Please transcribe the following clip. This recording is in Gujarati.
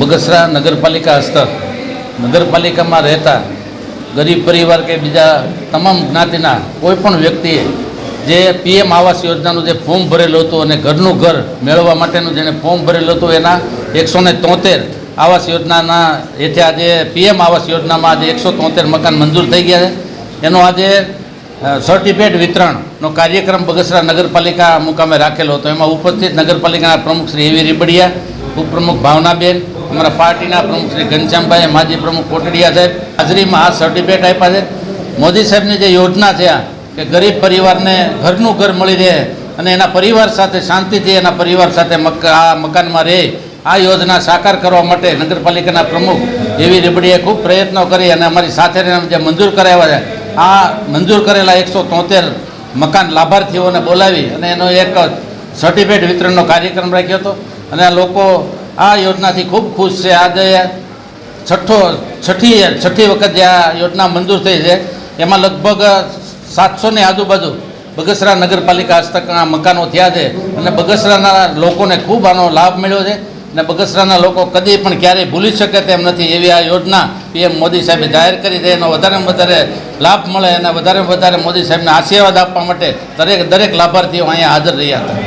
બગસરા નગરપાલિકા હસ્તક નગરપાલિકામાં રહેતા ગરીબ પરિવાર કે બીજા તમામ જ્ઞાતિના કોઈપણ વ્યક્તિએ જે પીએમ આવાસ યોજનાનું જે ફોર્મ ભરેલું હતું અને ઘરનું ઘર મેળવવા માટેનું જેને ફોર્મ ભરેલું હતું એના 173 આવાસ યોજનાના હેઠળ આજે પીએમ આવાસ યોજનામાં આજે 173 મકાન મંજૂર થઈ ગયા છે. એનો આજે સર્ટિફિકેટ વિતરણનો કાર્યક્રમ બગસરા નગરપાલિકા મુકામે રાખેલો હતો. એમાં ઉપસ્થિત નગરપાલિકાના પ્રમુખ શ્રી એવી રીબડિયા, ઉપપ્રમુખ ભાવનાબેન, અમારા પાર્ટીના પ્રમુખ શ્રી ઘનશ્યામભાઈ, માજી પ્રમુખ કોટડિયા સાહેબ હાજરીમાં આ સર્ટિફિકેટ આપ્યા છે. મોદી સાહેબની જે યોજના છે આ કે ગરીબ પરિવારને ઘરનું ઘર મળી રહે અને એના પરિવાર સાથે શાંતિથી એના પરિવાર સાથે આ મકાનમાં રહે, આ યોજના સાકાર કરવા માટે નગરપાલિકાના પ્રમુખ એવી રીબડીએ ખૂબ પ્રયત્નો કરી અને અમારી સાથે જે મંજૂર કરાવ્યા છે આ મંજૂર કરેલા 173 મકાન લાભાર્થીઓને બોલાવી અને એનો એક સર્ટિફિકેટ વિતરણનો કાર્યક્રમ રાખ્યો હતો. અને આ લોકો આ યોજનાથી ખૂબ ખુશ છે. આજે છઠ્ઠી વખત જે આ યોજના મંજૂર થઈ છે એમાં લગભગ 700 ની આજુબાજુ બગસરા નગરપાલિકા હસ્તકના મકાનો થયા છે અને બગસરાના લોકોને ખૂબ આનો લાભ મળ્યો છે. અને બગસરાના લોકો કદી પણ ક્યારેય ભૂલી શકે તેમ નથી એવી આ યોજના પીએમ મોદી સાહેબે જાહેર કરી છે. એનો વધારેમાં વધારે લાભ મળે અને વધારે મોદી સાહેબને આશીર્વાદ આપવા માટે દરેક લાભાર્થીઓ અહીંયા હાજર રહ્યા હતા.